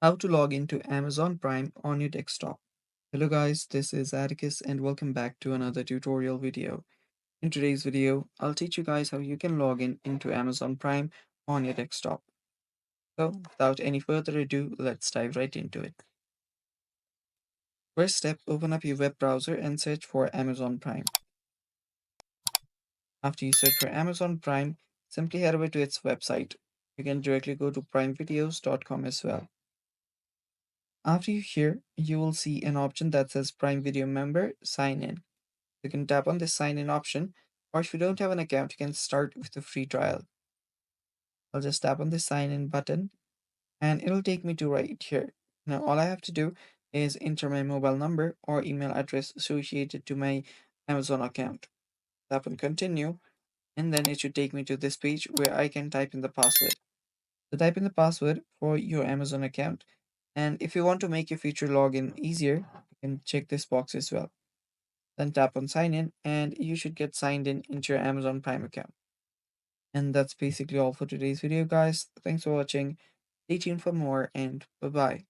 How to log into Amazon Prime on your desktop. Hello guys, this is Atticus and welcome back to another tutorial video. In today's video, I'll teach you guys how you can log in into Amazon Prime on your desktop. So without any further ado, let's dive right into it. First step, open up your web browser and search for Amazon Prime. After you search for Amazon Prime, simply head over to its website. You can directly go to primevideos.com as well. After you here, you will see an option that says Prime Video Member Sign In. You can tap on this sign in option, or if you don't have an account, you can start with a free trial. I'll just tap on the sign in button and it'll take me to right here. Now, all I have to do is enter my mobile number or email address associated to my Amazon account. Tap on continue, and then it should take me to this page where I can type in the password. So, type in the password for your Amazon account. And if you want to make your future login easier, you can check this box as well. Then tap on sign in, and you should get signed in into your Amazon Prime account. And that's basically all for today's video, guys. Thanks for watching. Stay tuned for more, and bye bye.